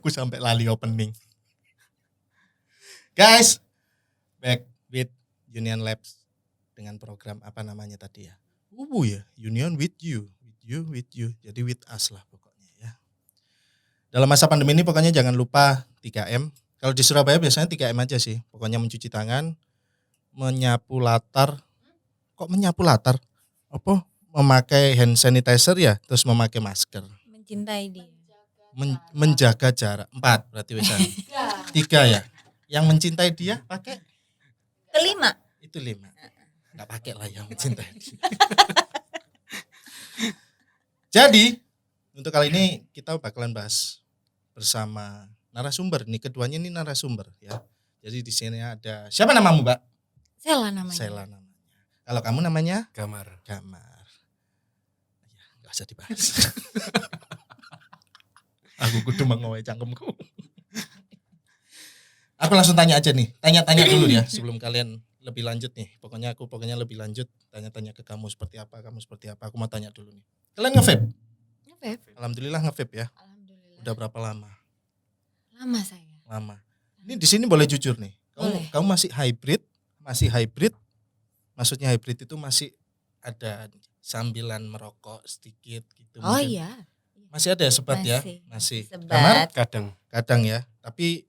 Aku sampai lali opening. Guys, back with Union Labs dengan program apa namanya tadi ya? Ya, Union with you. Jadi with us lah pokoknya ya. Dalam masa pandemi ini pokoknya jangan lupa 3M. Kalau di Surabaya biasanya 3M aja sih. Pokoknya mencuci tangan, menyapu latar. Kok menyapu latar? Apa? Memakai hand sanitizer ya, terus memakai masker. Mencintai dia. Menjaga jarak. 4 berarti bisa. 3 ya. Yang mencintai dia pakai Kelima. itu 5. Enggak pakai lah yang mencintai dia. Jadi, untuk kali ini kita bakalan bahas bersama narasumber. Nih keduanya ini narasumber ya. Jadi di sini ada siapa namamu, Mbak? Sela namanya. Sela namanya. Kalau kamu namanya? Gamar. Ya, enggak usah dibahas. Aku kudu mengawai cangkemku. Aku langsung tanya aja nih. Tanya-tanya dulu ya sebelum kalian lebih lanjut nih. Pokoknya lebih lanjut tanya-tanya ke kamu seperti apa, Aku mau tanya dulu nih. Kalian nge-vape? Nge-vape. Alhamdulillah nge-vape ya. Alhamdulillah. Udah berapa lama? Lama saya. Lama. Ini di sini boleh jujur nih. Kamu masih hybrid? Masih hybrid? Maksudnya hybrid itu masih ada sambilan merokok sedikit gitu. Oh mungkin. iya. Masih ada ya sebat ya? Masih. Masih. Sebat. Kadang ya. Tapi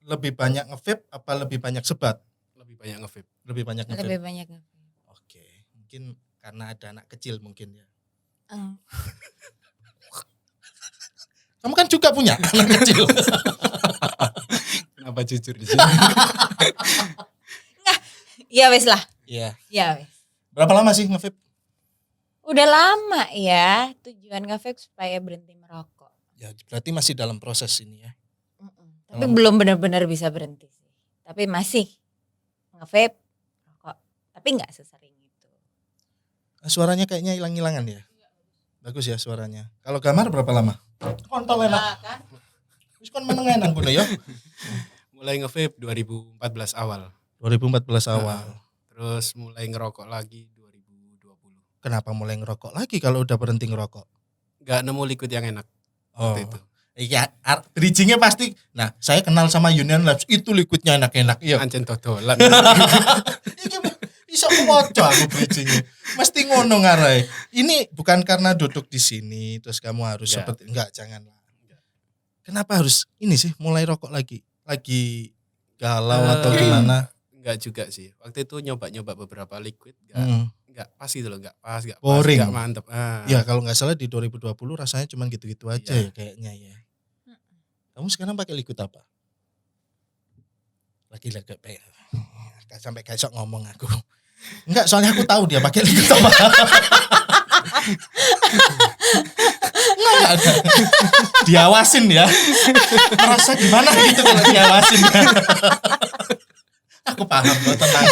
lebih banyak nge-vape apa lebih banyak sebat? Lebih banyak nge-vape. Lebih banyak nge-vape. Lebih banyak nge-vape. Oke. Mungkin karena ada anak kecil mungkin ya. Kamu kan juga punya anak kecil. Kenapa jujur di sini? Enggak. Iya wes lah. Iya. Iya wes. Berapa lama sih nge-vape? Udah lama ya. Tujuan nge-vape supaya berhenti merokok. Ya berarti masih dalam proses ini ya. Tapi belum benar-benar bisa berhenti sih. Tapi masih nge-vape rokok. Tapi enggak sesering itu. Suaranya kayaknya hilang-hilangan ya. Bagus ya suaranya. Kalau Gamar berapa lama? Kontol enak. Kan? Terus kan meneng enak boleh ya. Mulai nge-vape 2014 awal. 2014 awal. Terus mulai ngerokok lagi 2020. Kenapa mulai ngerokok lagi kalau udah berhenti ngerokok? Gak nemu liquid yang enak waktu itu. Iya, bridgingnya pasti. Nah, saya kenal sama Union Labs itu liquidnya enak-enak. Iya. Ancen dodolan. Bisa kuwaca aku bridgingnya. Mesti ngono ngarai. Ini bukan karena duduk di sini terus kamu harus seperti enggak, janganlah. Kenapa harus ini sih mulai rokok lagi? Lagi galau atau gimana? Enggak juga sih. Waktu itu nyoba-nyoba beberapa liquid enggak pas gitu loh, enggak pas, boring. Enggak mantep. Ya kalau enggak salah di 2020 rasanya cuma gitu-gitu aja ya kayaknya ya. Kamu sekarang pakai liquid apa? Lagi-lagi sampai kayak sok ngomong aku. Enggak, soalnya aku tahu dia pakai liquid apa. Enggak ada. Diawasin ya. Merasa gimana gitu kalau diawasin ya. Aku paham kok, tenang.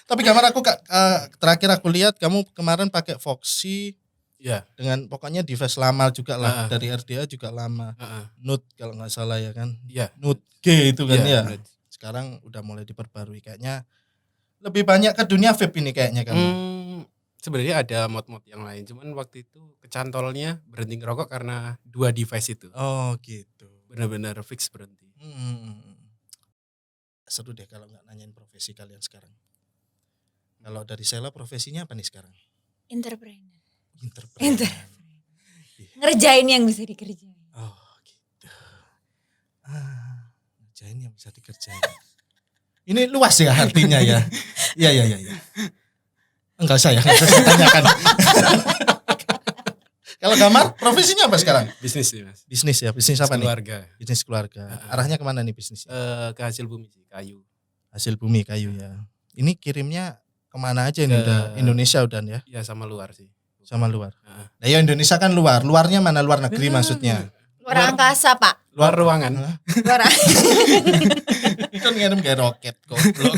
Tapi Gamar aku terakhir aku lihat kamu kemarin pakai Foxy. Ya. Dengan pokoknya device lama juga lah. Dari RDA juga lama. Note kalau nggak salah ya kan. Iya. Note G itu kan ya. Bener. Sekarang udah mulai diperbarui kayaknya. Lebih banyak ke dunia vape ini kayaknya kamu. Sebenarnya ada mod-mod yang lain. Cuman waktu itu kecantolnya berhenti ngerokok karena 2 device itu. Oh gitu. Benar-benar fix berhenti. Seru deh kalau nggak nanyain profesi kalian sekarang. Kalau dari Sela profesinya apa nih sekarang? Entrepreneur. Ngerjain yang bisa dikerjain. Oh gitu. Ngerjain yang bisa dikerjain. Ini luas ya artinya ya. Iya. Enggak usah tanyakan. Kalau Gamar profesinya apa sekarang? Bisnis sih Mas. Bisnis ya, bisnis apa keluarga. nih? Bisnis keluarga. Arahnya kemana nih bisnisnya? Ke hasil bumi sih, kayu. Hasil bumi kayu ya. Ini kirimnya kemana aja nih? Udah Indonesia udah ya? Ya sama luar sih. Sama luar. Nah ya Indonesia kan luar. Luarnya mana? Luar negeri maksudnya? Luar angkasa Pak. Luar ruangan. Luar Kan ngirim kayak roket goblok.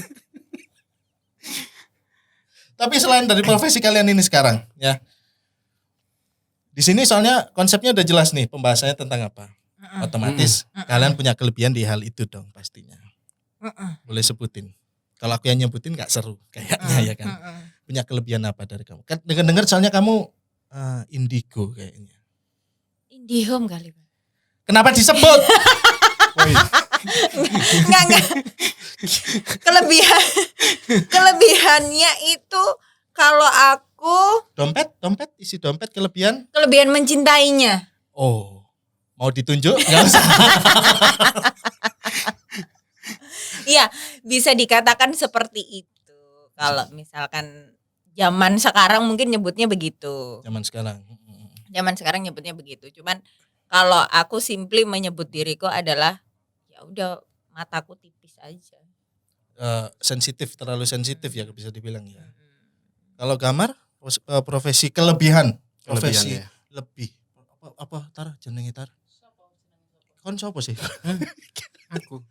Tapi selain dari profesi kalian ini sekarang ya. Di sini soalnya konsepnya udah jelas nih pembahasannya tentang apa. Otomatis kalian punya kelebihan di hal itu dong pastinya. Boleh sebutin. Kalau aku yang nyebutin gak seru kayaknya ya kan. Punya kelebihan apa dari kamu? Kan dengar soalnya kamu indigo kayaknya. IndiHome kali. Kenapa disebut? Enggak. Kelebihannya itu kalau aku Dompet, isi dompet kelebihan. kelebihan mencintainya. Oh, mau ditunjuk? Nggak usah. Iya, bisa dikatakan seperti itu. Kalau misalkan zaman sekarang mungkin nyebutnya begitu. Zaman sekarang. Zaman sekarang nyebutnya begitu. Cuman kalau aku simply menyebut diriku adalah ya udah mataku tipis aja. Sensitif, terlalu sensitif ya bisa dibilang ya. Kalau Gamar profesi kelebihan, profesi Kelebihan, ya. lebih apa tar jenenge tar? Kon sopo sih? Aku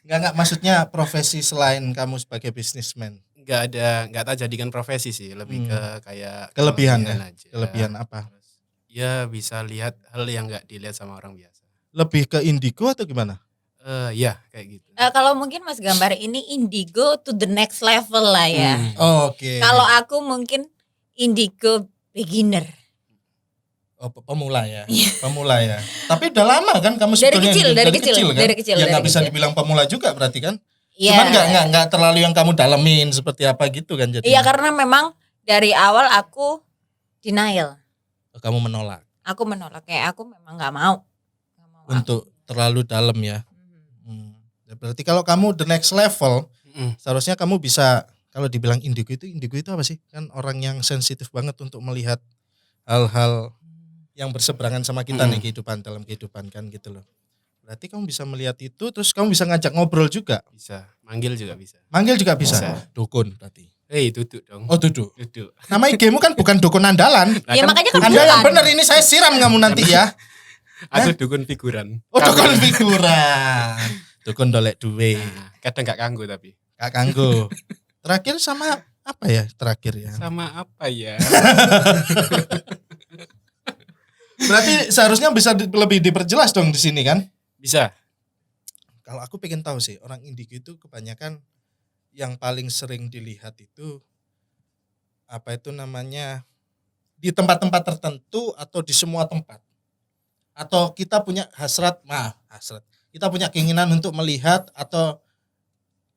Enggak maksudnya profesi selain kamu sebagai businessman. nggak tak jadikan profesi sih, lebih ke kayak Kelebihan ya? aja. Kelebihan apa? Terus, ya bisa lihat hal yang nggak dilihat sama orang biasa. Lebih ke indigo atau gimana? Ya kayak gitu. Kalau mungkin Mas Gambar ini indigo to the next level lah ya. Oke. Kalau aku mungkin indigo beginner. Oh, pemula ya. Pemula ya. Tapi udah lama kan kamu Dari sebetulnya kecil, dari kecil. Ya nggak bisa dibilang pemula juga berarti kan? Iya. Cuman nggak terlalu yang kamu dalemin seperti apa gitu kan jadi. Iya, karena memang dari awal aku denial. Kamu menolak Aku menolak, kayak aku memang nggak mau. untuk terlalu dalam ya. Ya, berarti kalau kamu the next level, seharusnya kamu bisa, kalau dibilang indigo itu apa sih? Kan orang yang sensitif banget untuk melihat hal-hal yang berseberangan sama kita nih dalam kehidupan kan gitu loh. Berarti kamu bisa melihat itu, terus kamu bisa ngajak ngobrol juga. Bisa, manggil juga bisa. Manggil juga bisa. Bisa. Dukun berarti. Duduk dong. Oh duduk. Duduk. Nama IG-mu kan bukan dukun andalan. Nah, Ya kan makanya kan Anda yang bukan. benar ini saya siram kamu nanti ya. aku dukun figuran. Oh dukun figuran. Dukun dolek duwe. Nah, kadang nggak kanggo tapi. Kak Kanggo. Terakhir sama apa ya terakhir ya? Sama apa ya? Berarti seharusnya bisa lebih diperjelas dong di sini kan? Bisa. Kalau aku pengen tahu sih, orang indigo itu kebanyakan yang paling sering dilihat itu apa itu namanya, di tempat-tempat tertentu atau di semua tempat. Atau kita punya hasrat. Kita punya keinginan untuk melihat atau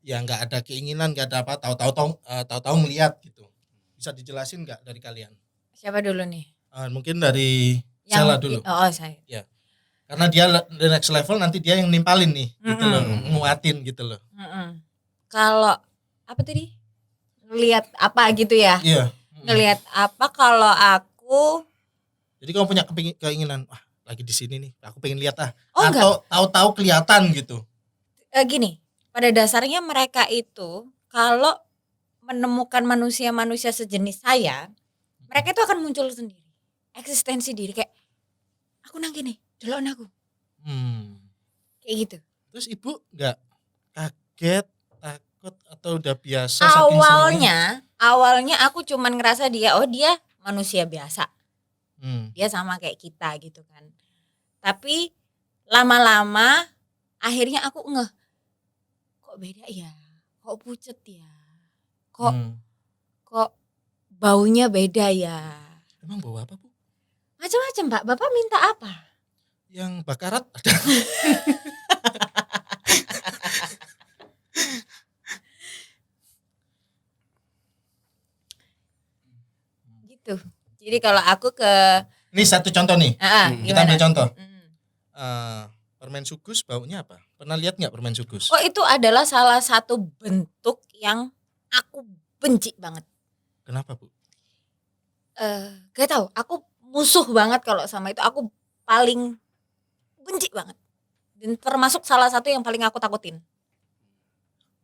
ya nggak ada keinginan, nggak ada apa, tahu-tahu melihat gitu. Bisa dijelasin nggak dari kalian? Siapa dulu nih? Mungkin dari Sela dulu. Oh, saya. Karena dia the next level, nanti dia yang nimpalin nih, gitu loh, nguatin gitu loh. Kalau apa tadi? Ngelihat apa gitu ya? Iya. Ngelihat apa kalau aku? Jadi kamu punya keinginan, lagi di sini nih, aku pengen lihat Oh, atau tahu-tahu kelihatan gitu. Gini, pada dasarnya mereka itu kalau menemukan manusia-manusia sejenis saya, mereka itu akan muncul sendiri. Eksistensi diri kayak aku nang gini, delokno aku. Kayak gitu. Terus ibu nggak kaget, takut atau udah biasa? saking seringnya? Awalnya aku cuman ngerasa dia manusia biasa. Dia sama kayak kita gitu kan. Tapi lama-lama akhirnya aku ngeh, kok beda ya, kok pucet ya, kok baunya beda ya. Emang bau apa Bu? Macam-macam Pak, Bapak minta apa? Yang bakarat ada. Gitu. Jadi kalau aku ke Ini satu contoh nih, kita gimana? ambil contoh. Permen sugus baunya apa? Pernah lihat nggak permen sugus? Oh, itu adalah salah satu bentuk yang aku benci banget. Kenapa Bu? Gak tahu, aku musuh banget kalau sama itu, aku paling benci banget. Dan termasuk salah satu yang paling aku takutin.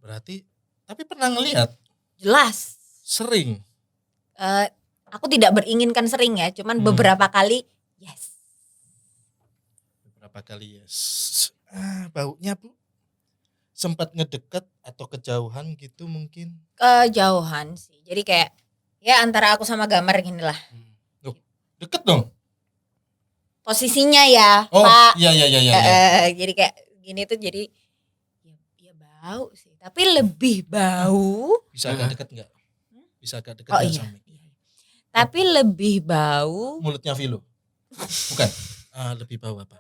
Berarti, tapi pernah ngelihat? Jelas. Sering? Aku tidak beringinkan sering ya, cuman beberapa kali yes. Beberapa kali yes. Baunya Bu? Sempat ngedeket atau kejauhan gitu mungkin? Kejauhan sih, jadi kayak ya antara aku sama Gambar gini lah. Deket dong? Posisinya ya Oh Pak. iya. Jadi kayak gini tuh jadi ya bau sih, tapi lebih bau. Bisa agak deket nggak? Bisa agak deket Oh nggak iya. sama? Tapi lebih bau. Mulutnya Vilo? Bukan? Lebih bau apa?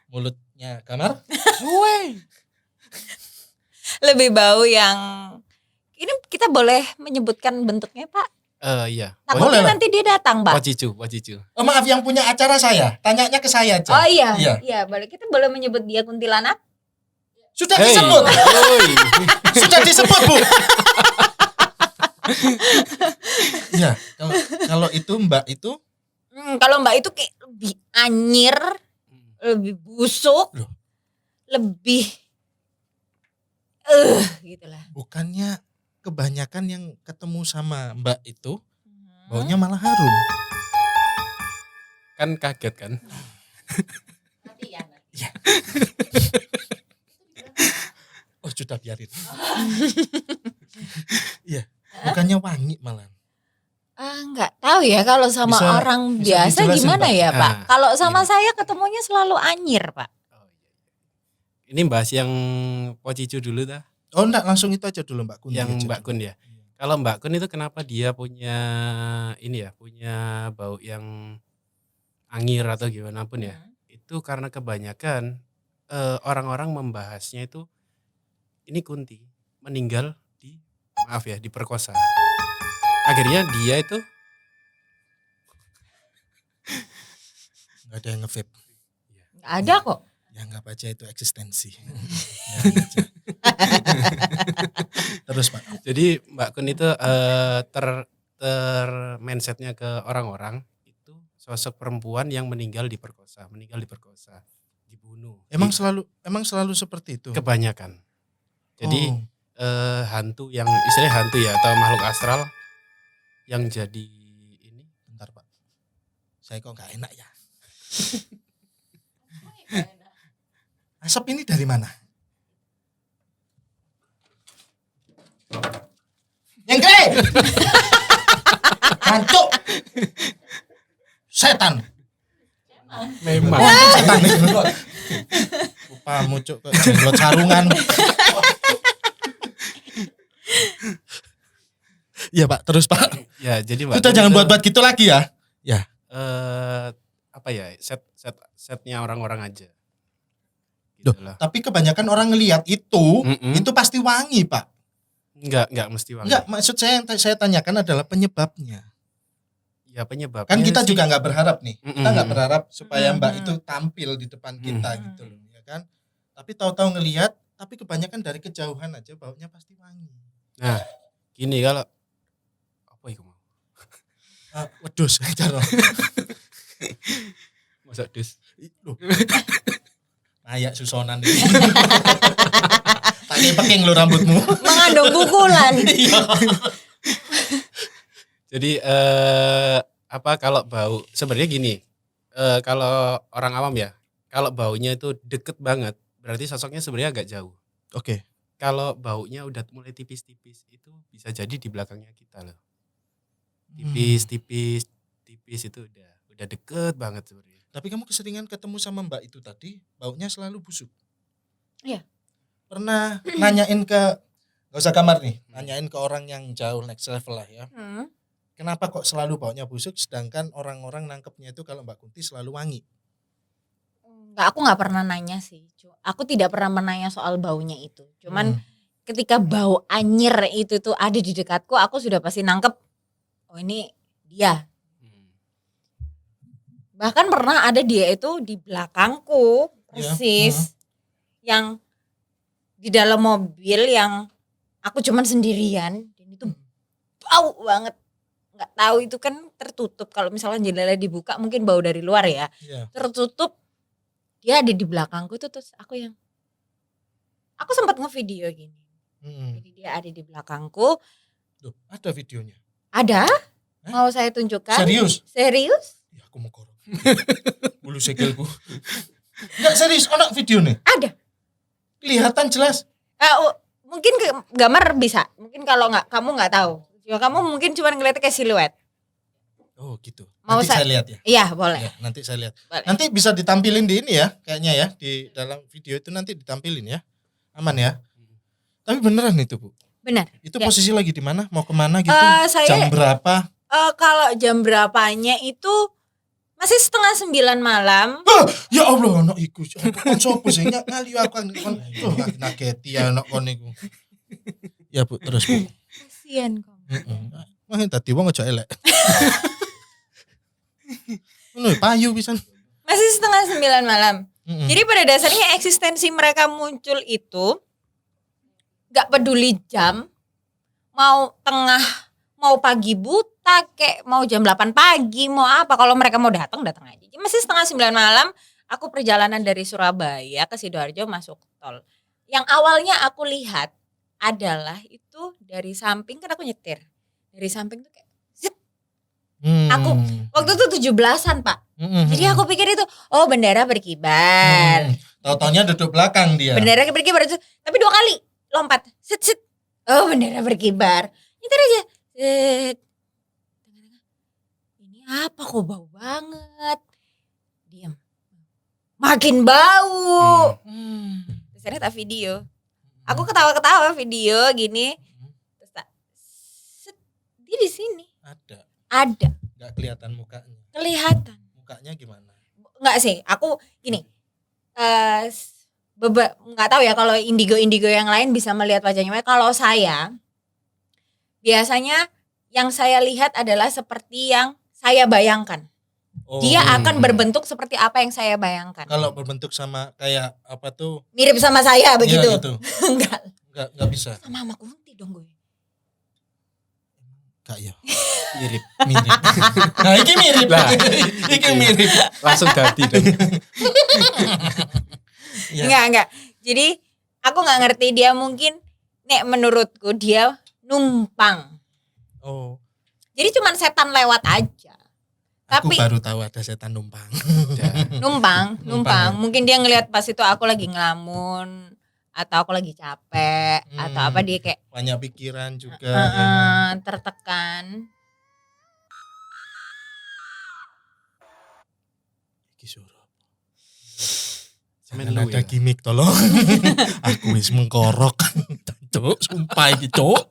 Mulutnya Kamar? Lebih bau yang ini kita boleh menyebutkan bentuknya Pak? Iya. Boleh Takutnya lah. nanti dia datang Pak. Wajicu. Oh maaf, yang punya acara saya. Tanyanya ke saya aja. Oh iya, Iya. iya boleh. Kita boleh menyebut dia kuntilanak? Sudah Hey. disebut. Woi. Sudah disebut, Bu. Iya, kalau itu Mbak itu Kalau Mbak itu kayak lebih anyir, lebih busuk, Loh. lebih gitulah. bukannya kebanyakan yang ketemu sama Mbak itu baunya malah harum. Kan kaget kan? Iya. Oh sudah biarin. Iya, bukannya wangi malah. Nggak tahu ya kalau sama Bisa- orang bisa biasa dijelasin, gimana Pak? ya Pak? Ah, Kalau sama iya. saya ketemunya selalu anyir Pak. Ini bahas yang Wajicu dulu dah. Oh enggak, langsung itu aja dulu Mbak Kun. Yang aja Mbak dulu. Kun ya. Kalau Mbak Kun itu kenapa dia punya ini ya, punya bau yang angir atau gimana pun ya? Itu karena kebanyakan orang-orang membahasnya itu ini Kunti meninggal diperkosa. Akhirnya dia itu Nggak ada yang nge-vape. Nggak ada kok. Ya anggap aja itu eksistensi. Ya, aja. Terus Pak. jadi Mbak Kun itu ter mindsetnya ke orang-orang itu sosok perempuan yang meninggal diperkosa, dibunuh. Emang selalu seperti itu. Kebanyakan. Jadi Oh. hantu yang istilahnya hantu ya atau makhluk astral yang jadi ini. Bentar Pak. Saya kok nggak enak ya. Asap ini dari mana? Nyengkre! Hancur! Setan! Memang. Setan nih. Lupa muncul ke jenglot sarungan. Iya Pak, terus Pak. Ya, jadi Mbak Kita Kun jangan itu, buat-buat gitu lagi ya. apa ya? Setnya orang-orang aja. Loh, Gitu lah. tapi kebanyakan orang ngelihat itu pasti wangi Pak. Enggak mesti wangi. Enggak, maksud saya yang saya tanyakan adalah penyebabnya. Ya penyebabnya Kan kita sih- juga nggak berharap nih. Kita nggak berharap supaya Mbak Mm-mm. itu tampil di depan kita Mm-mm. gitu loh, ya kan? Tapi tahu-tahu ngelihat, tapi kebanyakan dari kejauhan aja baunya pasti wangi. Nah, gini kalau apa itu mau? Wedus, cara. Masa dus? Loh. Kayak susonan ini. Pakai peking lo rambutmu. Mengandung pukulan. Iya. Jadi apa kalau bau sebenarnya gini, kalau orang awam ya, kalau baunya itu deket banget, berarti sosoknya sebenarnya agak jauh. Oke. Kalau baunya udah mulai tipis-tipis, itu bisa jadi di belakangnya kita loh. Tipis itu udah deket banget sebenarnya. Tapi kamu keseringan ketemu sama Mbak itu tadi, baunya selalu busuk. Iya. Pernah nanyain ke, gak usah kamar nih, nanyain ke orang yang jauh next level lah ya. Kenapa kok selalu baunya busuk sedangkan orang-orang nangkepnya itu kalau Mbak Kunti selalu wangi? Aku nggak pernah nanya sih. Aku tidak pernah menanya soal baunya itu. Cuman ketika bau anyir itu tuh ada di dekatku, aku sudah pasti nangkep. Oh ini dia. Bahkan pernah ada dia itu di belakangku persis, yang di dalam mobil yang aku cuman sendirian dan itu bau banget. Nggak tahu itu kan tertutup, kalau misalnya jendela dibuka mungkin bau dari luar ya. Iya. Tertutup, dia ada di belakangku tuh, terus aku sempat ngevideo gini. Jadi dia ada di belakangku. Duh, ada videonya. Ada? Mau saya tunjukkan? Serius? Serius? Ya aku mau korok. Bulu sikilku. Enggak serius, ada video nih. Ada. Kelihatan jelas. Mungkin gambar bisa. Mungkin kalau kamu nggak tahu. Ya kamu mungkin cuma ngeliatnya kayak siluet. Oh gitu. Mau Nanti saya lihat ya. Iya boleh. Ya, nanti saya lihat. Boleh. Nanti bisa ditampilin di ini ya, kayaknya ya, di dalam video itu nanti ditampilin ya. Aman ya. Tapi beneran itu Bu. Benar. Itu Ya. posisi lagi di mana? Mau kemana gitu? Saya Jam berapa? kalau jam berapanya itu Masih 8:30 malam. Ya Allah, anak iku. Kon sopo sih ngali aku kon. Nageti ya anak kon iku. Ya Bu, terus Bu. Kasian kamu. Heeh. Wah, tadi wong aja elek. Ngono payu pisan. Masih 8:30 malam. Heeh. Jadi pada dasarnya eksistensi mereka muncul itu gak peduli jam, mau tengah, mau pagi buta, kayak mau jam 8 pagi, mau apa. Kalau mereka mau datang aja. Masih 8:30 malam, aku perjalanan dari Surabaya ke Sidoarjo masuk tol. Yang awalnya aku lihat adalah itu dari samping, kan aku nyetir. Dari samping tuh kayak zit. Aku waktu itu 17-an Pak. Jadi aku pikir itu, oh bendera berkibar. Tahu-taunya duduk belakang dia. Bendera berkibar itu, tapi 2 kali lompat. Sit sit. Oh bendera berkibar. Nyetir aja. Sit. Ini apa kok bau banget. Diam. Makin bau. Terus akhirnya tak video. Aku ketawa-ketawa video gini. Terus tak set. Dia di sini. Ada. Enggak kelihatan mukanya. Kelihatan. Mukanya gimana? Enggak sih, aku gini. Nggak tahu ya kalau indigo yang lain bisa melihat wajahnya. Kalau saya biasanya yang saya lihat adalah seperti yang saya bayangkan. Oh. Dia akan berbentuk seperti apa yang saya bayangkan. Kalau berbentuk sama kayak apa tuh? Mirip sama saya begitu. Iya, gitu. Enggak bisa. Sama Mama Kunti dong gue. Enggak ya. Mirip. Nah, iki mirip. Lah. Iki mirip. Langsung ganti dong. Ya. Enggak. Jadi aku nggak ngerti dia mungkin menurutku dia numpang. Oh. Jadi cuman setan lewat aja. Aku Tapi baru tahu ada setan numpang. numpang. Mungkin dia ngelihat pas itu aku lagi ngelamun atau aku lagi capek atau apa dia kayak banyak pikiran juga. Ya. Tertekan. Iki suruh. Semen Jangan lu ada ya. gimmick tolong. Aku wis mengkorok. Cuk, sumpah iki, Cuk.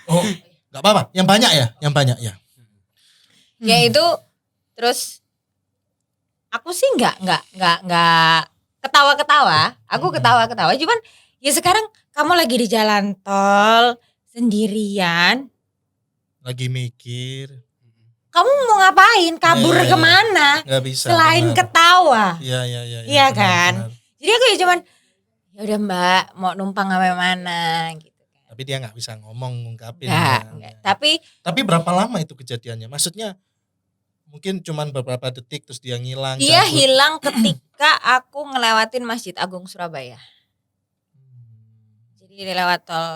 Oh, enggak apa-apa. Yang banyak ya. Ya itu terus aku sih enggak ketawa-ketawa. Aku ketawa-ketawa cuman ya sekarang kamu lagi di jalan tol sendirian. Lagi mikir. Kamu mau ngapain? Kabur Iya. kemana? Enggak bisa. Selain benar. ketawa. Iya. Iya benar, kan? benar. Jadi aku ya cuman ya udah Mbak, mau numpang sampai mana gitu. Tapi dia enggak bisa ngomong ngungkapin. Enggak. Tapi berapa lama itu kejadiannya? Maksudnya mungkin cuman beberapa detik terus dia ngilang. Dia cabut. hilang ketika aku ngelewatin Masjid Agung Surabaya. Jadi lewat tol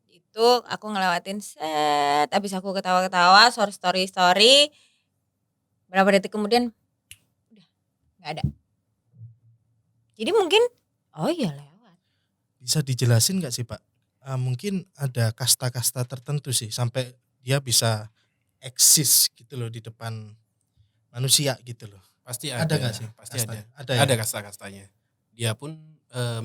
itu aku ngelewatin set, habis aku ketawa-ketawa, story. Berapa detik kemudian udah enggak ada. Jadi mungkin oh iya lewat. Bisa dijelasin enggak sih Pak? Mungkin ada kasta-kasta tertentu sih sampai dia bisa eksis gitu loh di depan manusia gitu loh. Pasti Ada ada. nggak sih? Pasti ada. Ada ya? Ada kasta-kastanya. Dia pun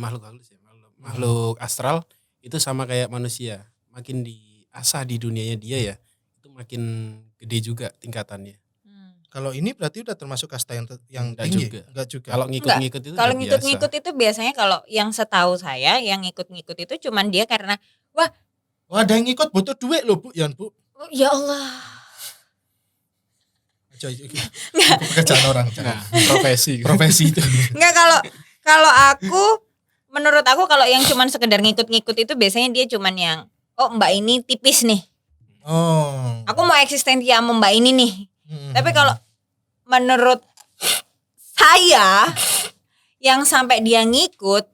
makhluk halus ya. Makhluk astral itu sama kayak manusia. Makin diasah di dunianya dia ya, itu makin gede juga tingkatannya. Kalau ini berarti udah termasuk kasta yang Enggak tinggi? juga. Enggak juga. Kalau ngikut-ngikut itu Kalau udah ngikut-ngikut itu biasanya kalau yang setahu saya yang ngikut-ngikut itu cuman dia karena Wah, ada yang ikut butuh duit loh Bu, Yan Bu. oh, ya Allah. Pekerjaan orang. biasa. Nah, profesi. Profesi itu. Enggak kalau aku menurut aku kalau yang cuman sekedar ngikut-ngikut itu biasanya dia cuman yang oh Mbak ini tipis nih. Oh. Aku mau eksistensi sama Mbak ini nih. Hmm. Tapi kalau menurut saya yang sampai dia ngikut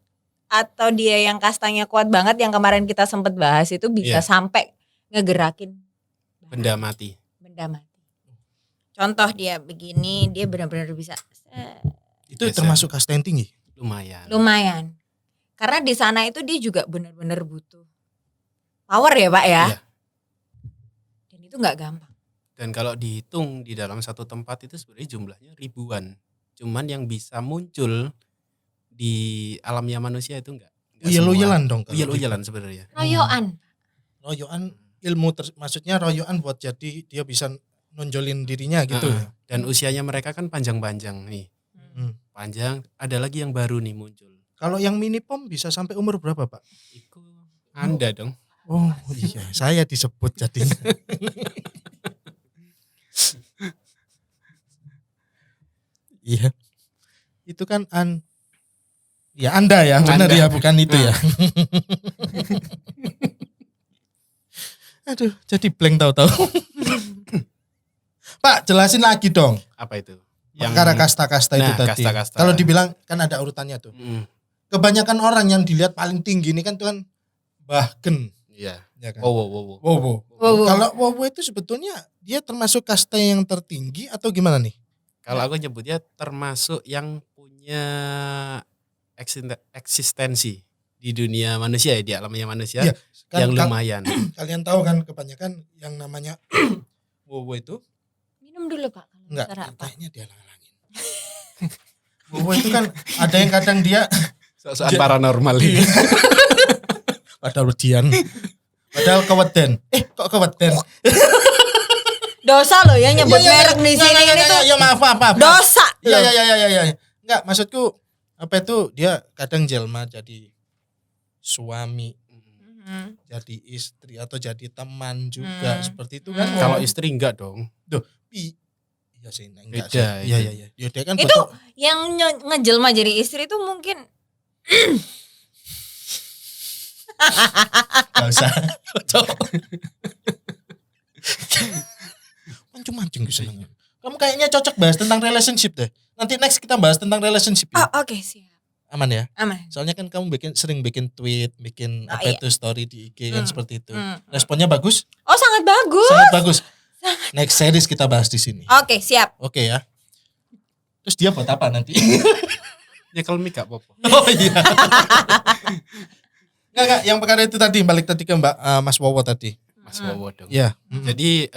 atau dia yang kastanya kuat banget yang kemarin kita sempat bahas itu bisa Iya. sampai ngegerakin Benda mati. benda mati. Contoh dia begini, dia benar-benar bisa Itu Biasa. termasuk kasta yang tinggi. Lumayan. Karena di sana itu dia juga benar-benar butuh power ya Pak ya. Iya. Dan itu nggak gampang. Dan kalau dihitung di dalam satu tempat itu sebenarnya jumlahnya ribuan. Cuman yang bisa muncul di alamnya manusia itu enggak. Uyel-uyelan dong. kalau Uyel-uyelan sebenarnya. Royoan. Royoan ilmu maksudnya royoan buat jadi dia bisa nonjolin dirinya gitu. Heeh. Dan usianya mereka kan panjang-panjang nih. Hmm. Panjang, ada lagi yang baru nih muncul. Kalau yang mini pom bisa sampai umur berapa, Pak? Itu Anda dong. Oh iya, saya disebut jadinya. Iya. Itu kan ya Anda ya, benar Anda. ya, bukan itu ya. Aduh, jadi blank tahu-tahu. Pak, jelasin lagi dong. Apa itu? Perkara kasta-kasta itu Nah, tadi. kasta-kasta. Kalau dibilang kan ada urutannya tuh. Mm, Kebanyakan orang yang dilihat paling tinggi ini kan tuh kan Bahgen, Iya. ya kan. Wow. Wowo. Wowo. Kalau Wowo itu sebetulnya dia termasuk kasta yang tertinggi atau gimana nih? Kalau aku nyebutnya termasuk yang punya eksistensi di dunia manusia ya, di alamnya manusia Iya, yang lumayan. Kalian tahu kan kebanyakan yang namanya Wowo itu Minum dulu Pak. Kalau enggak, bicara apa. kayaknya dia halang-halangin. Wowo itu kan ada yang kadang dia Soal paranormal ini. padahal ujian. Padahal keweden. Kok keweden? Dosa loh ya nyebut merek di sini ini tuh. Ya maaf. Dosa. Iya loh. iya. Enggak, maksudku apa itu dia kadang jelma jadi suami, jadi istri atau jadi teman juga seperti itu kan. Kalau istri enggak dong. Iya sih, enggak Beda, sih. Iya. Itu Dia kan yang ngejelma jadi istri itu mungkin enggak usah. Mancung-mancung gitu seneng. Kamu kayaknya cocok bahas tentang relationship deh. Nanti next kita bahas tentang relationship ya. Oh, oke siap. Aman ya? Aman. Soalnya kan kamu sering bikin tweet, bikin Oh, apa iya. itu story di IG kan seperti itu. Responnya bagus? Oh, sangat bagus. Sangat bagus. Next series kita bahas di sini. Oke, siap. Oke ya. Terus dia buat apa nanti? Ya kalau mik gak apa-apa. Oh iya. Enggak, yang perkara itu tadi balik tadi ke Mas Wowo tadi. Mas Wowo dong. Iya. Jadi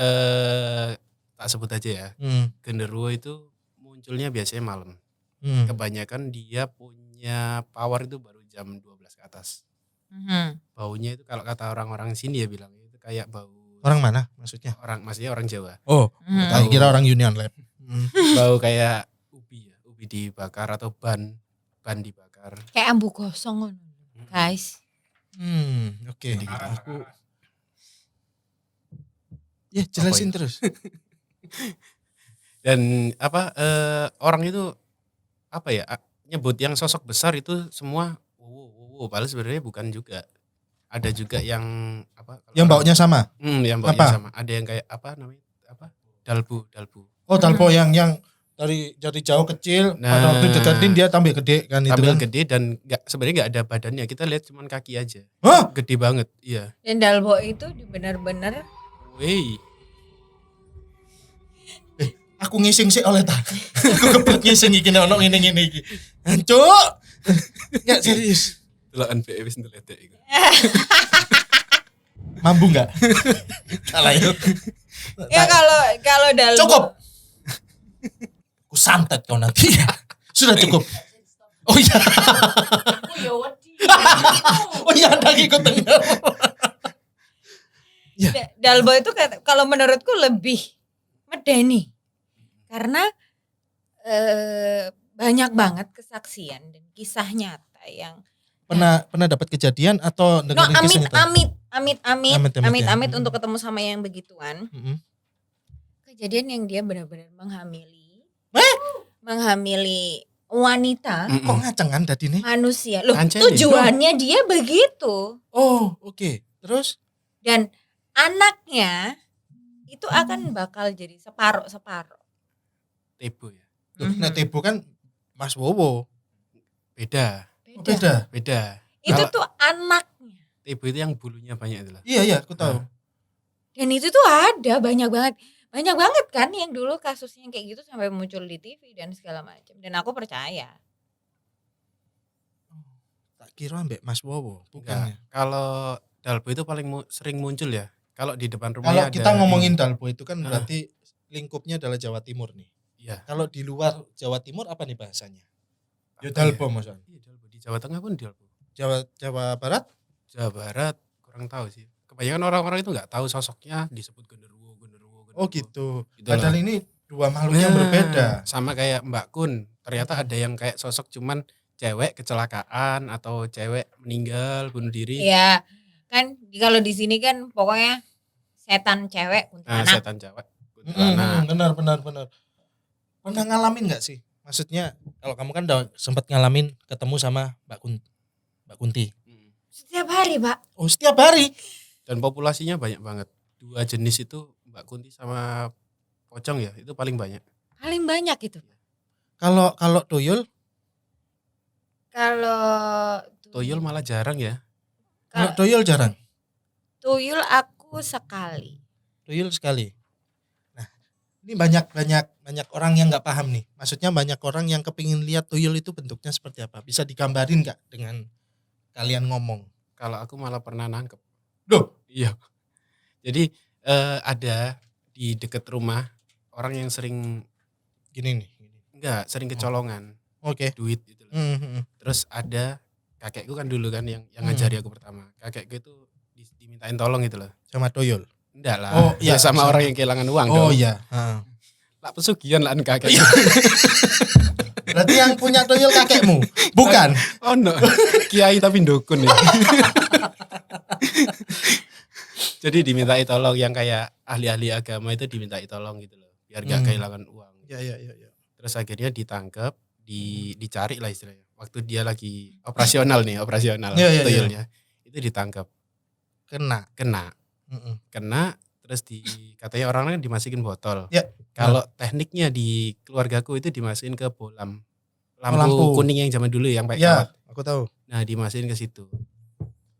tak sebut aja ya. Hmm. Genderuwo itu munculnya biasanya malam. Hmm. Kebanyakan dia punya power itu baru jam 12 ke atas. Baunya itu kalau kata orang-orang sini ya bilang itu kayak bau Orang mana maksudnya? maksudnya orang Jawa. Oh, Tahu. kira orang Union Lab. Bau kayak ubi ya, ubi dibakar atau ban dibakar. Kayak ambu gosong ngono, guys. Oke. Aku ya jelasin Apa terus. Dan orang itu apa ya nyebut yang sosok besar itu semua wow, padahal sebenarnya bukan juga. Ada juga yang apa? Yang baunya sama. Yang baunya Apa? sama. Ada yang kayak apa namanya? Dalbu. Oh, talpo yang dari jauh kecil pada waktu deketin dia tampil gede kan itu Tampil kan. gede dan sebenarnya nggak ada badannya. Kita lihat cuman kaki aja. Hah? Gede banget. Iya. Dan dalbo itu benar-benar Wey. Aku ngising sih oleh tak. Aku kebut ngising iki ono ngene iki. Hancuk. Enggak serius. Delokan BE wis ndeledek iku. Mampu enggak? Salah ya. ya kalau dalbo. Cukup. Aku santet kau nanti. Sudah cukup. Oh iya. Oh iya, ada ikut dengar. Dalbo itu kalau menurutku lebih medeni. Karena banyak banget kesaksian dan kisah nyata yang Pernah dapat kejadian atau dengerin kisah nyata? amit untuk ketemu sama yang begituan. Kejadian yang dia benar-benar menghamili wanita, Kok ngacengan tadi nih? manusia. Loh, Ancen tujuannya dia begitu. Oh, oke. Terus? Dan anaknya itu akan bakal jadi separuh-separuh. Tebo ya. Nek Tebo kan Mas Wowo. Beda. Beda. Itu Kalau- tuh anaknya. Tebo itu yang bulunya banyak itu lah. Iya, aku tahu. Dan itu tuh ada banyak banget kan yang dulu kasusnya kayak gitu sampai muncul di TV dan segala macam. Dan aku percaya. Tak kira ambek Mas Wowo, Enggak. bukannya. Kalau Dalbo itu paling sering muncul ya. Kalau di depan Kalau rumahnya ada. kita ngomongin Dalbo itu kan berarti lingkupnya adalah Jawa Timur nih. Iya. Kalau di luar Jawa Timur apa nih bahasanya? Ya Apa Dalbo maksudnya. Iya, Dalbo. Di Jawa Tengah pun Dalbo. Jawa Barat? Jawa Barat kurang tahu sih. Kebanyakan orang-orang itu nggak tahu sosoknya disebut genderuwo. Oh gitu. Gitu Padahal loh. ini dua makhluk yang berbeda. Sama kayak Mbak Kun. Ternyata ada yang kayak sosok cuman cewek kecelakaan atau cewek meninggal bunuh diri. Iya, kan kalau di sini kan pokoknya setan cewek Nah, kuntilanak. setan cewek kuntilanak. Benar. Pernah ngalamin nggak sih? Maksudnya kalau kamu kan udah sempat ngalamin ketemu sama Mbak Kunti. Setiap hari, Pak. Oh setiap hari. Dan populasinya banyak banget. 2 jenis itu Mbak Kunti sama pocong ya, itu paling banyak. Paling banyak itu. Kalau tuyul, Kalau Tuyul malah jarang ya. kalau tuyul jarang. tuyul aku sekali. Tuyul sekali. Nah, ini banyak orang yang nggak paham nih. Maksudnya banyak orang yang kepingin lihat tuyul itu bentuknya seperti apa. Bisa digambarin nggak dengan kalian ngomong? Kalau aku malah pernah nangkep. Duh, Iya. Jadi ada di dekat rumah orang yang sering gini nih. sering kecolongan Oke. duit gitu loh. Terus ada kakekku kan dulu kan yang ngajari aku pertama. Kakekku itu dimintain tolong gitu loh. Sama tuyul. Enggak lah. Oh, iya, sama sama. orang yang kehilangan uang Oh dong. iya. Lah pesugihan lah kakek. Berarti yang punya tuyul kakekmu, bukan? Oh no, kiai tapi dukun ya. Jadi dimintai tolong yang kayak ahli-ahli agama itu dimintai tolong gitu loh, biar gak kehilangan uang. Iya. Terus akhirnya ditangkap, dicari lah istilahnya. Waktu dia lagi operasional Iya. tuyulnya, itu ditangkap, Kena. terus katanya orang lain dimasukin botol. Ya. Kalau tekniknya di keluargaku itu dimasukin ke bolam. Lampu lampu. kuning yang zaman dulu yang pakai Ya, kawat. aku tahu. Nah, dimasukin ke situ.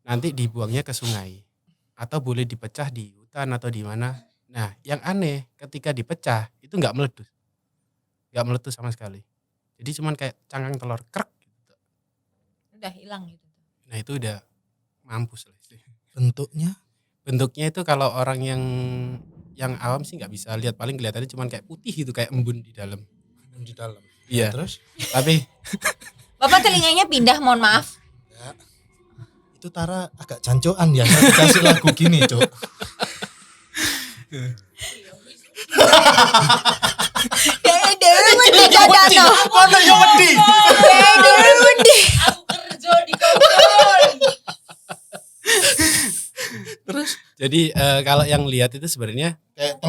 Nanti dibuangnya ke sungai. Atau boleh dipecah di hutan atau di mana. Nah, yang aneh ketika dipecah itu nggak meletus. Nggak meletus sama sekali. Jadi cuman kayak cangkang telur krek gitu. Udah hilang gitu. Nah, itu udah mampus lah. Bentuknya Bentuknya itu kalau orang yang awam sih nggak bisa lihat, paling kelihatannya cuman kayak putih gitu, kayak embun di dalam. di dalam. Iya. Terus? Tapi Bapak telinganya pindah, mohon maaf. Ya. Itu Tara agak cancoan ya, dikasih lagu gini, Cuk. Kayak dewe wedi dadano. Mana yang wedi? Kayak dewe wedi. Aku kerja di kampung. Terus jadi kalau yang lihat itu sebenarnya kayak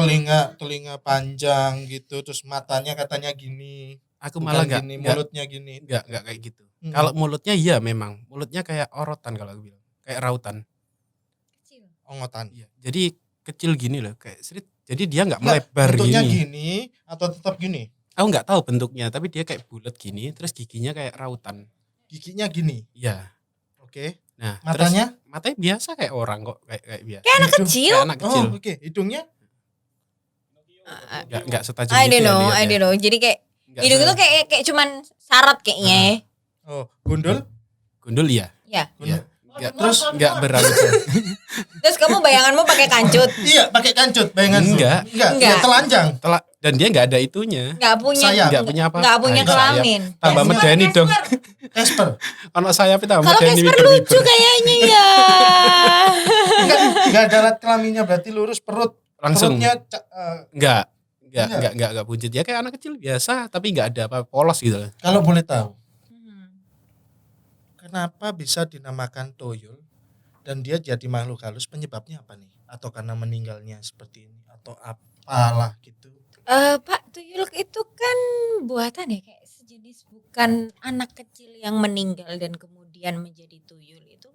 telinga panjang gitu, terus matanya katanya gini. aku Bukan malah gini, mulutnya gini. nggak kayak gitu. Kalau mulutnya iya memang, mulutnya kayak orotan kalau aku bilang, kayak rautan. Kecil. Ongotan. Iya. Jadi kecil gini loh, kayak serit. Jadi dia nggak Nggak, melebar bentuknya gini. gini atau tetap gini? Aku nggak tahu bentuknya, tapi dia kayak bulat gini, terus giginya kayak rautan. Giginya gini. Iya. Oke. Nah, Matanya? terus matanya biasa kayak orang kok, kayak biasa. Kayak anak Hidung. kecil. Kayak anak kecil. Oh, oke. Hidungnya? Nggak setajam I itu don't ya know, lihat I ya. don't know. Jadi kayak Nggak hidung se- itu kayak cuman syarat kayaknya. Oh, gundul? Gundul iya. Ya. Iya. Nggak, Terus nggak berambut. Terus kamu bayanganmu pakai kancut. iya, pakai kancut bayangan. Enggak. Ya, Enggak. telanjang. Dan dia nggak ada itunya. Nggak punya. Sayap. Nggak punya apa. Nggak punya kelamin. Tambah Casper. medeni dong. Casper. Anak saya tambah Kalau medeni Casper lucu kayaknya ya. Enggak ada alat kelaminnya, berarti lurus perut. Langsung. Perutnya Enggak Enggak. buncit. Ya kayak anak kecil biasa, tapi enggak ada apa polos gitu loh. kalau boleh tahu, Hmm. kenapa bisa dinamakan tuyul dan dia jadi makhluk halus, penyebabnya apa nih? Atau karena meninggalnya seperti ini atau apalah gitu. Pak, tuyul itu kan buatan ya, kayak sejenis, bukan anak kecil yang meninggal dan kemudian menjadi tuyul itu.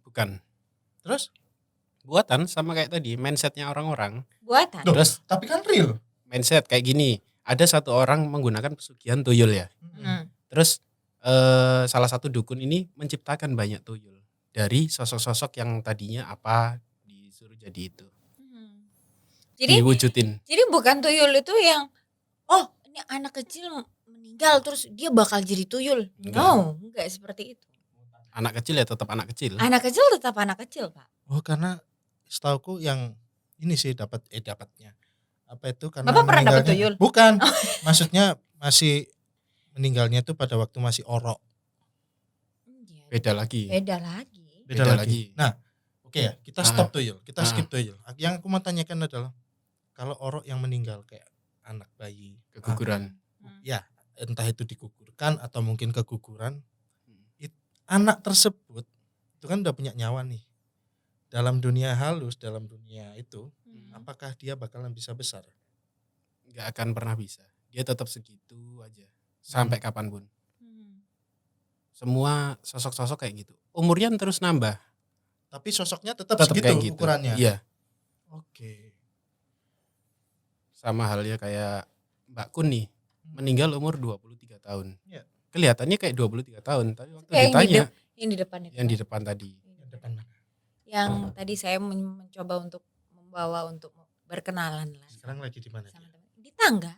Bukan. Terus? Buatan sama kayak tadi, mindsetnya orang-orang. Buatan. Duh, Terus tapi kan real. mindset kayak gini, ada satu orang menggunakan pesugihan tuyul ya. Hmm. Terus salah satu dukun ini menciptakan banyak tuyul dari sosok-sosok yang tadinya apa disuruh jadi itu. Hmm. Jadi Diwujudin. bukan tuyul itu yang ini anak kecil meninggal terus dia bakal jadi tuyul. No, enggak seperti itu. Anak kecil ya tetap anak kecil. Anak kecil tetap anak kecil, Pak. Oh, karena setauku yang ini sih dapatnya. Apa itu karena Bapak pernah dapat meninggalnya- tuyul? Bukan. Maksudnya masih meninggalnya itu pada waktu masih orok. Beda lagi. Beda lagi. Beda lagi. Nah, oke ya, kita Ah. stop tuyul. Kita Ah. skip tuyul. Yang aku mau tanyakan adalah kalau orok yang meninggal kayak anak bayi, Keguguran. ya entah itu digugurkan atau mungkin keguguran, anak tersebut itu kan udah punya nyawa nih. Dalam dunia halus, dalam dunia itu, apakah dia bakalan bisa besar? Nggak akan pernah bisa. Dia tetap segitu aja sampai kapanpun. Semua sosok-sosok kayak gitu. Umurnya terus nambah. Tapi sosoknya tetap Tetap segitu kayak gitu. ukurannya. Iya. Oke. Sama halnya kayak Mbak Kun nih. Meninggal umur 23 tahun. Iya. Kelihatannya kayak 23 tahun. Tapi waktu Kayak ditanya. yang di depan itu. Yang di depan tadi. Yang depan mana? Yang tadi saya mencoba untuk membawa untuk berkenalan lah. Sekarang lagi di mana? Sama teman. Di tangga.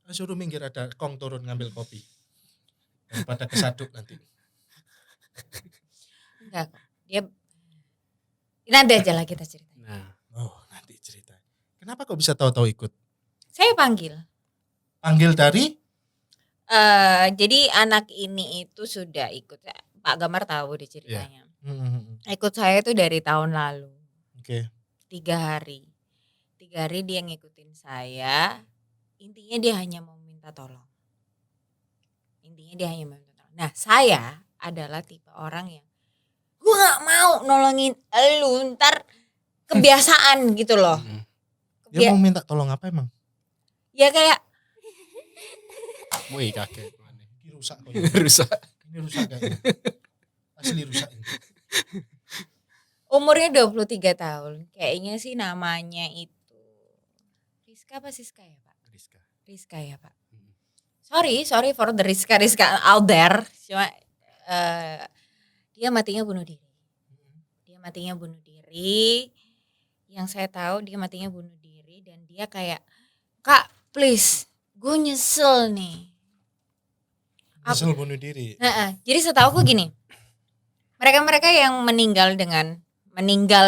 Suruh minggir, ada kong turun ngambil kopi. Daripada kesaduk nanti. Enggak kok. Dia nanti aja lah kita cerita. Nah. Oh, nanti cerita. Kenapa kok bisa tahu-tahu ikut? Saya panggil. Panggil dari? Jadi anak ini itu sudah ikut. Pak Gamar tahu deh ceritanya. Ikut saya itu dari tahun lalu. Oke. 3 hari. 3 hari dia ngikutin saya. Intinya dia hanya mau minta tolong. Nah, saya adalah tipe orang yang gue gak mau nolongin elu, ntar kebiasaan gitu loh. Dia mau minta tolong apa emang? Ya kayak Wih kaget. Ini rusak kok. Rusak. Ini rusak kayaknya. Asli rusak ini. umurnya 23 tahun. Kayaknya sih namanya itu Rizka apa Siska ya Pak? Rizka ya Pak. Sorry for the Rizka out there. Cuma dia matinya bunuh diri. Yang saya tahu dia matinya bunuh diri dan dia kayak, Kak please, gue nyesel nih. Nyesel bunuh diri. Jadi setahu aku gini, mereka yang meninggal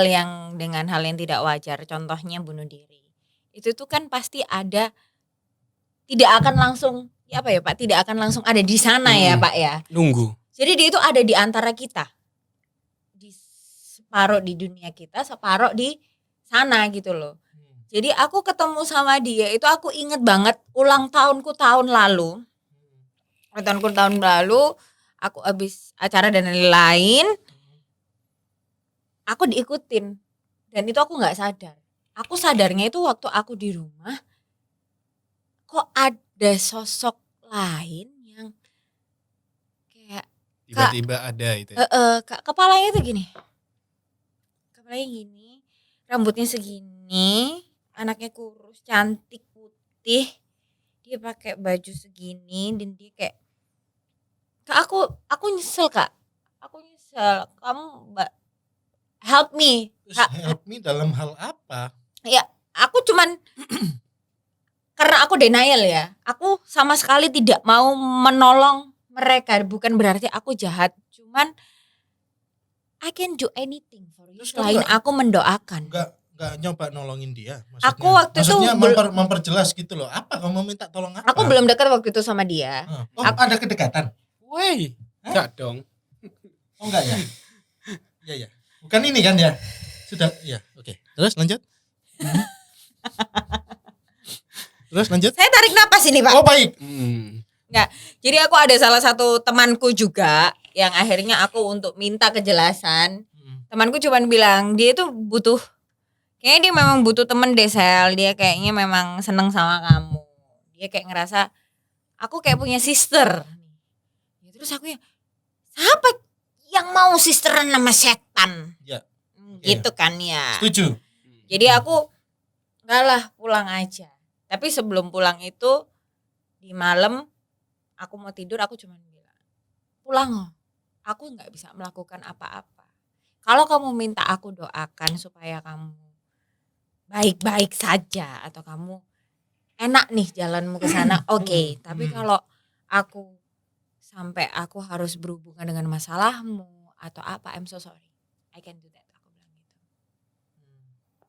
yang dengan hal yang tidak wajar, contohnya bunuh diri, itu tuh kan pasti ada, tidak akan langsung tidak akan langsung ada di sana ya Pak ya. Nunggu. Jadi dia itu ada di antara kita, di separuh di dunia kita, separuh di sana gitu loh. Jadi aku ketemu sama dia itu aku inget banget ulang tahunku tahun lalu. Aku habis acara dan lain-lain, aku diikutin dan itu aku nggak sadar. Aku sadarnya itu waktu aku di rumah, kok ada sosok lain yang kayak Tiba-tiba ada itu. kepalanya tuh gini, rambutnya segini, anaknya kurus, cantik, putih, dia pakai baju segini dan dia kayak, Kak aku nyesel Kak, kamu help me. Terus help me dalam hal apa? Ya aku cuman karena aku denial ya, aku sama sekali tidak mau menolong mereka, bukan berarti aku jahat, cuman I can do anything for you selain aku mendoakan. Enggak nyoba nolongin dia maksudnya. Aku waktu itu memperjelas gitu loh. Apa kamu minta tolong apa? Aku belum dekat waktu itu sama dia. Ada kedekatan? Woi, enggak dong. Oh enggak ya? Iya ya. Bukan ini kan ya? Sudah ya. Oke. Terus lanjut. Saya tarik napas ini Pak. Oh baik. Enggak. Jadi aku ada salah satu temanku juga yang akhirnya aku untuk minta kejelasan. Temanku cuman bilang dia itu kayaknya dia memang butuh temen deh Sel. Dia kayaknya memang seneng sama kamu. Dia kayak ngerasa aku kayak punya sister. Terus aku ya, siapa yang mau sisteran sama setan? Ya. Gitu kan ya. Setuju. Jadi aku enggak lah, pulang aja. Tapi sebelum pulang itu di malam aku mau tidur, aku cuma bilang, pulang, aku nggak bisa melakukan apa-apa. Kalau kamu minta aku doakan supaya kamu baik-baik saja atau kamu enak nih jalanmu ke sana, oke. Tapi kalau aku sampai aku harus berhubungan dengan masalahmu atau apa, I'm so sorry, I can do that. Aku bilang gitu.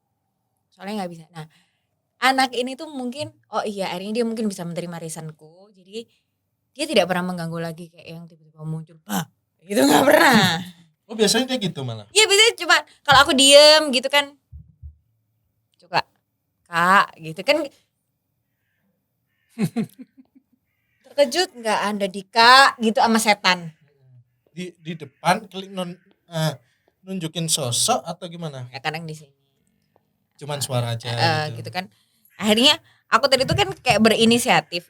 Soalnya nggak bisa. Nah, anak ini tuh mungkin, akhirnya dia mungkin bisa menerima risanku. Jadi dia tidak pernah mengganggu lagi kayak yang tiba-tiba muncul, gitu nggak pernah. Oh biasanya kayak gitu malah. Iya biasanya cuma kalau aku diem gitu kan, coba Kak gitu kan. Terkejut nggak Anda Dika gitu sama setan? Di depan nunjukin sosok atau gimana? Ya kadang di sini. Cuman suara aja Gitu kan. Akhirnya aku tadi itu kan kayak berinisiatif.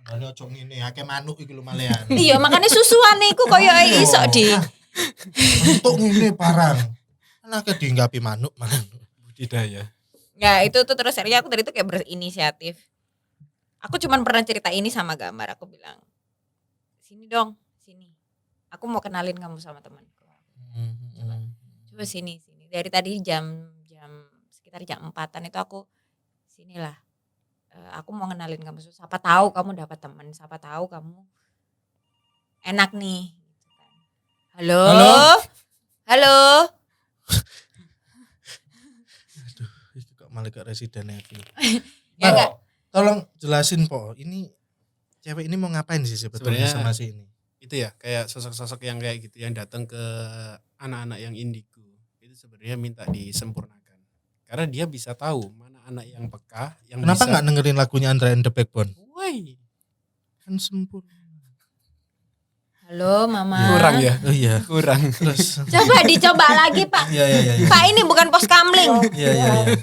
Andane ojo ngene akeh manuk iki lho malean. Iya makanya susuane iku koyo iso di. Untuk ngene parang. Anake diinggapi manuk malah. Budidaya. Ya itu tuh terus akhirnya aku tadi tuh kayak berinisiatif. Aku cuman pernah cerita ini sama Gambar. Aku bilang, sini dong, sini. Aku mau kenalin kamu sama temanku. Coba sini. Dari tadi jam sekitar jam 4-an itu aku sinilah. Aku mau kenalin kamu. Siapa tahu kamu dapat teman. Siapa tahu kamu enak nih. Halo. Halo. Itu kok malah ke residen itu. Ya enggak. Tolong jelasin Po, ini cewek ini mau ngapain sih sebetulnya sama si ini? Itu ya kayak sosok-sosok yang kayak gitu yang datang ke anak-anak yang indigo itu sebenarnya minta disempurnakan karena dia bisa tahu mana anak yang peka yang Kenapa bisa nggak dengerin lagunya Andra and the Backbone? woi Kan sempurna. Halo Mama. kurang ya Oh iya. kurang Terus. Coba dicoba lagi Pak. Iya. Pak ini bukan pos kamling. Iya.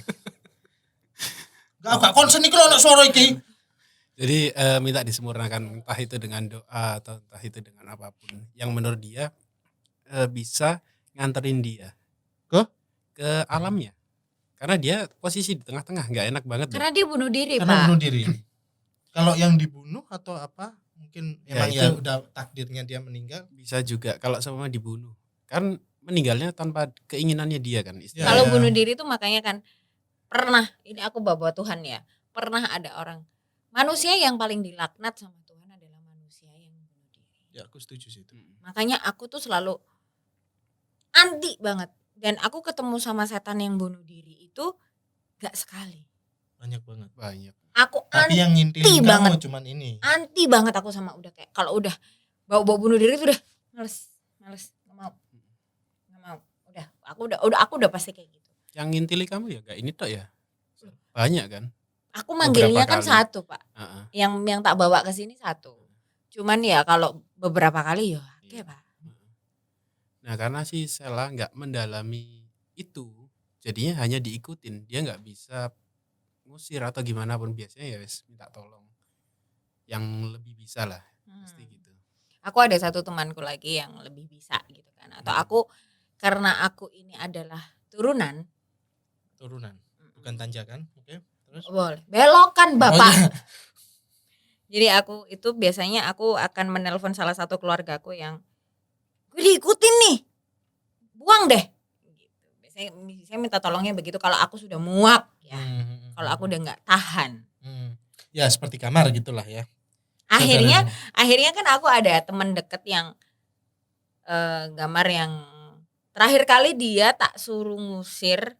Gak konsen iki lho nek suara iki. jadi minta disempurnakan entah itu dengan doa atau entah itu dengan apapun yang menurut dia bisa nganterin dia ke alamnya karena dia posisi di tengah-tengah nggak enak banget loh. Karena dia bunuh diri Karena Pak. bunuh diri. Kalau yang dibunuh atau apa? Mungkin Ya, emang itu. ya udah takdirnya dia meninggal. Bisa juga kalau sama dibunuh kan meninggalnya tanpa keinginannya dia kan istilahnya. Kalau Ya. bunuh diri itu makanya kan pernah, ini aku bawa Tuhan ya, pernah ada orang manusia yang paling dilaknat sama Tuhan adalah manusia yang bunuh diri. Ya aku setuju sih itu. Makanya aku tuh selalu anti banget. Dan aku ketemu sama setan yang bunuh diri itu gak sekali. Banyak banget. banyak Aku Tapi yang ngintilin kamu banget. cuman ini. anti banget aku sama udah kayak kalau udah bawa bunuh diri itu udah males, nggak mau. Aku udah pasti kayak gitu. yang ngintili kamu ya gak ini tok ya banyak kan. Aku manggilnya Beberapa kan kali. satu Pak. Heeh. Yang tak bawa ke sini satu. Cuman ya kalau beberapa kali ya oke Iya. Pak. Nah karena si Sela nggak mendalami itu, jadinya hanya diikutin, dia nggak bisa ngusir atau gimana pun biasanya ya wes minta tolong, yang lebih bisa lah, pasti gitu. Aku ada satu temanku lagi yang lebih bisa gitu kan. Atau aku karena aku ini adalah turunan. Bukan tanjakan. Oke. Terus. Boleh. Belokan Bapak. Oh, iya. Jadi aku itu biasanya aku akan menelpon salah satu keluargaku yang gue diikutin nih, buang deh. Gitu. Biasanya saya minta tolongnya begitu kalau aku sudah muak ya. Kalau aku udah nggak tahan. Ya seperti kamar gitulah ya. Akhirnya kan aku ada teman deket yang Gambar yang terakhir kali dia tak suruh ngusir.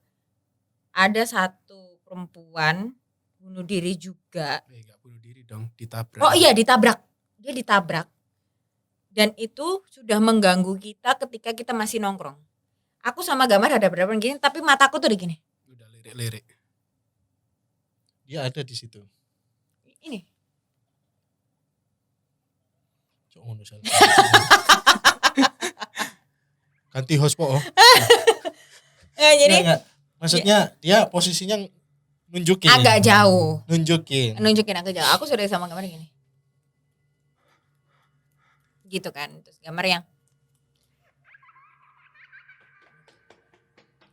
Ada satu perempuan bunuh diri juga. Nggak bunuh diri dong, ditabrak. Oh iya ditabrak. Dia ditabrak. Dan itu sudah mengganggu kita ketika kita masih nongkrong. Aku sama Gambar ada berapa gini, tapi mataku tuh udah gini. Udah lirik-lirik. Dia ada di situ. Ini. Cok ngono salah. Ganti host Po. Ya, jadi Enggak. Maksudnya dia posisinya nunjukin. agak jauh. Nunjukin. Nunjukin agak jauh. Aku sudah sama Gambar gini. Gitu kan. Terus Gambar yang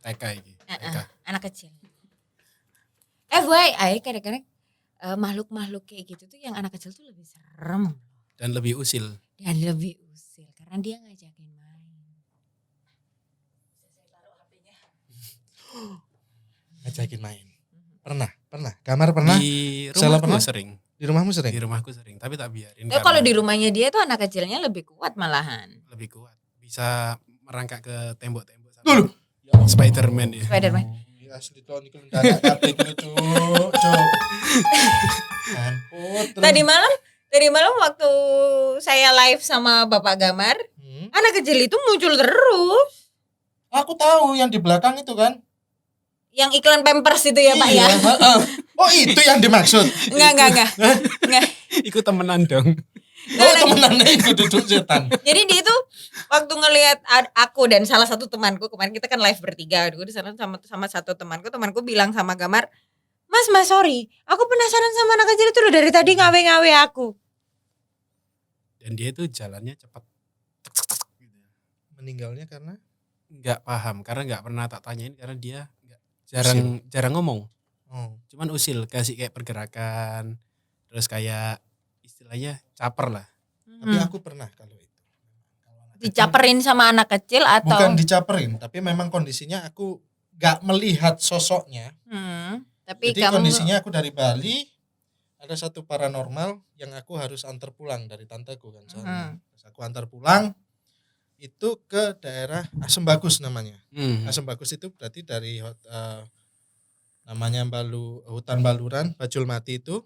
TK ini. TK. anak kecil. FYI kadang-kadang makhluk-makhluk kayak gitu tuh yang anak kecil tuh lebih serem Dan lebih usil. dan lebih usil karena dia ngajakin main. Ngajakin main. Pernah. Kamar pernah. Di Salah rumahku pernah? sering. Di rumahmu sering. Di rumahku sering, tapi tak biarin. Ya kalau di rumahnya dia tuh anak kecilnya lebih kuat malahan. lebih kuat. Bisa merangkak ke tembok-tembok. Dulu. Spiderman ya. Spiderman. Ya asli tahun iki mendadak kabeh iki cuk. Ampun. Tadi malam waktu saya live sama Bapak Gambar, anak kecil itu muncul terus. Aku tahu yang di belakang itu kan. Yang iklan Pampers itu ya Pak ya? Iya, heeh. Oh itu yang dimaksud. Enggak. Ikut temenan dong. Oh temenannya itu duduk setan. Jadi dia itu waktu ngelihat aku dan salah satu temanku, kemarin kita kan live bertiga, gue di sana sama satu temanku bilang sama Gamar, Mas sorry, aku penasaran sama anak kecil itu udah dari tadi ngawe-ngawe aku. Dan dia itu jalannya cepat. Meninggalnya karena Nggak paham karena nggak pernah tak tanyain karena dia jarang ngomong. Cuman usil kasih kayak pergerakan terus kayak istilahnya caper lah. Tapi aku pernah kalau itu. Dicaperin sama anak kecil atau? Bukan dicaperin, tapi memang kondisinya aku gak melihat sosoknya. Tapi Jadi kamu kondisinya aku dari Bali, ada satu paranormal yang aku harus antar pulang dari tanteku kan soalnya. Terus aku antar pulang itu ke daerah Asem Bagus namanya. Asem Bagus itu berarti dari namanya hutan Baluran, Bajul Mati itu.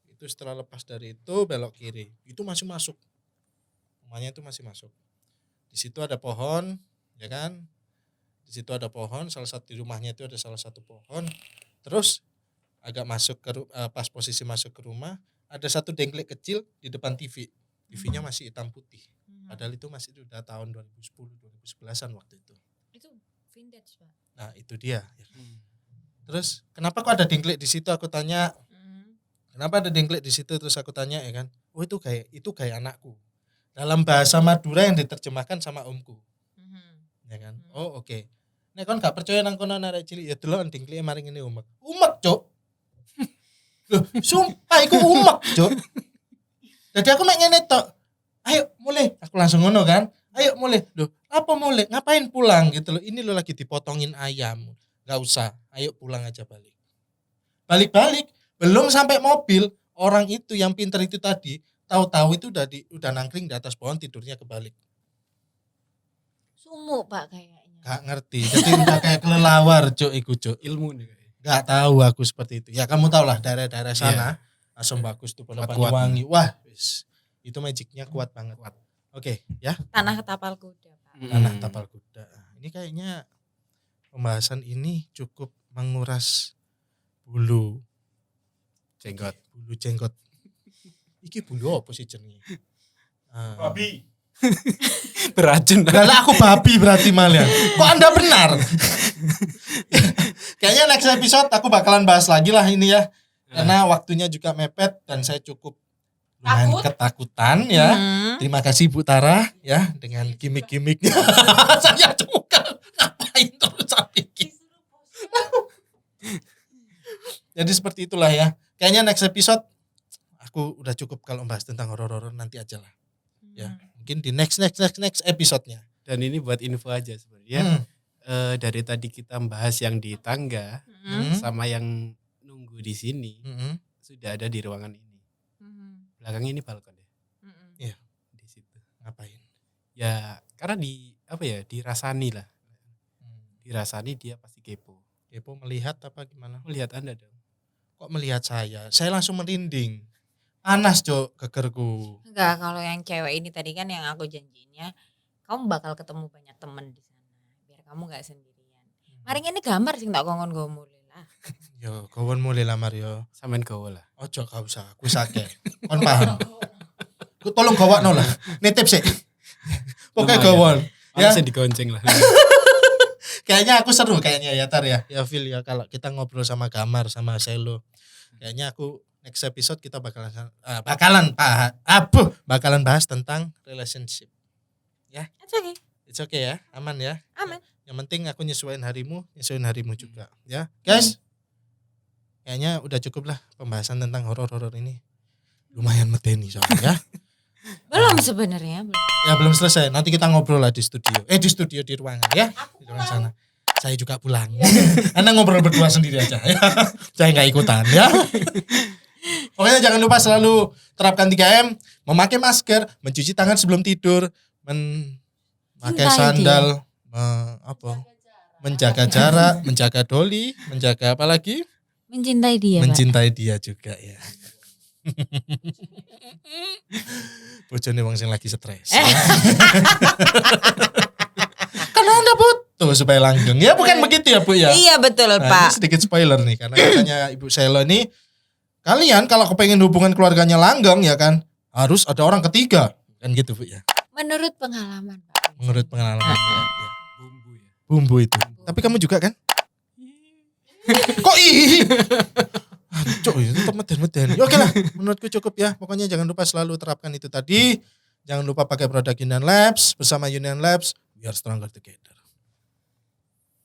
Itu setelah lepas dari itu belok kiri. Itu masih masuk. Rumahnya itu masih masuk. Di situ ada pohon, ya kan? Di situ ada pohon, di rumahnya itu ada salah satu pohon. Terus agak masuk pas posisi masuk ke rumah, ada satu dengklek kecil di depan TV. TV-nya masih hitam putih. Padahal itu masih udah tahun 2010, 2011-an waktu itu. itu vintage Pak. Nah, itu dia. Terus, kenapa kok ada dengklek di situ? Aku tanya. Kenapa ada dengklek di situ? Terus aku tanya ya kan. Oh, itu kayak anakku. Dalam bahasa Madura yang diterjemahkan sama omku. Ya kan? Oh, oke. Nek kon gak percaya nang kono arek cilik ya delok dengkleke mari ngene umek. Umek, Cuk. Loh, sumpah iku umek, Cuk. Jadi aku mek ngene tok. Ayo mulai, aku langsung ngono kan. Ayo mulai. Loh, apa mulai? Ngapain pulang gitu loh. Ini lo lagi dipotongin ayam. Gak usah. Ayo pulang aja balik. Balik. Belum sampai mobil, orang itu yang pintar itu tadi, tahu-tahu itu udah nangkring di atas pohon tidurnya kebalik. Sumuk Pak kayaknya. Gak ngerti. Jadi udah kayak kelelawar, Cuk, iku, Cuk. Ilmu nih kayaknya. Gak tahu aku seperti itu. Ya kamu tahu lah daerah-daerah sana. Asam Bagus tuh pada Kuat. Banyuwangi. Wah, itu magicnya kuat banget. Oke, ya. Tanah tapal kuda Pak. Tanah tapal kuda. Ini kayaknya pembahasan ini cukup menguras bulu jenggot. Iki bulu apa sih jenenge? Babi. Beracun. Lah aku babi berarti malah. Kok Anda benar? Kayaknya next episode aku bakalan bahas lagi lah ini ya. Karena waktunya juga mepet dan saya cukup lumayan ketakutan ya. Terima kasih Bu Tara ya dengan gimmick-gimmicknya. Saya juga ngapain terus sampai gitu. Jadi seperti itulah ya. Kayaknya next episode aku udah cukup kalau bahas tentang horor-horor nanti aja lah. Ya, mungkin di next episode-nya. Dan ini buat info aja sebenarnya. Dari tadi kita bahas yang di tangga sama yang nunggu di sini sudah ada di ruangan ini. Belakang ini balkon ya. Iya. Di situ. Ngapain? Ya karena dirasani lah. Dirasani dia pasti kepo. Kepo melihat apa gimana? Melihat Anda dong. Kok melihat saya? Saya langsung merinding. Panas, Cok, gegerku. Enggak, kalau yang cewek ini tadi kan yang aku janjinya, kamu bakal ketemu banyak temen di sana. Biar kamu gak sendirian. Mari ini gambar sing tak kongkon go mulai lah. Yo, kawan mulai lamar yo. Sampean gawe lah. Ojo gak usah, aku sakit. Kon paham. Ku tolong gawakno lah. Nitip sih. Pokoknya gawon. Ya. Bisa digonceng lah. Kayaknya aku seru kayaknya ya Tar ya. Ya Phil ya kalau kita ngobrol sama Gamar sama Selo. Kayaknya aku next episode kita bakalan bahas tentang relationship. Ya. It's okay ya, aman ya. Aman. Yang penting aku nyesuaiin harimu juga, ya. Guys. Kayaknya udah cukup lah pembahasan tentang horor-horor ini. Lumayan meteni soalnya ya. Belum sebenarnya. Ya belum selesai. Nanti kita ngobrol lah di studio. Di ruangan ya. Di ruangan sana. Saya juga pulang. Anda ngobrol berdua sendiri aja ya. Saya nggak ikutan ya. Pokoknya jangan lupa selalu terapkan 3M, memakai masker, mencuci tangan sebelum tidur, memakai sandal, menjaga jarak, menjaga doli, menjaga apa lagi? Mencintai dia, Mencintai dia juga ya. Bojone wong sing lagi stres. Karena Anda butuh supaya langgeng. Ya bukan begitu gitu ya Bu ya. Iya betul Nah, ini Pak. sedikit spoiler nih karena katanya Ibu Selo ini kalian kalau kepengen hubungan keluarganya langgeng ya kan harus ada orang ketiga kan gitu Bu ya. Menurut pengalaman Pak. Menurut pengalaman ya. Bumbu ya. Bumbu itu. Tapi kamu juga kan? Kok ih? Cok itu tetap meden-meden. Ya, oke lah, menurutku cukup ya. Pokoknya jangan lupa selalu terapkan itu tadi. Jangan lupa pakai produk Union Labs. Bersama Union Labs, we are stronger together.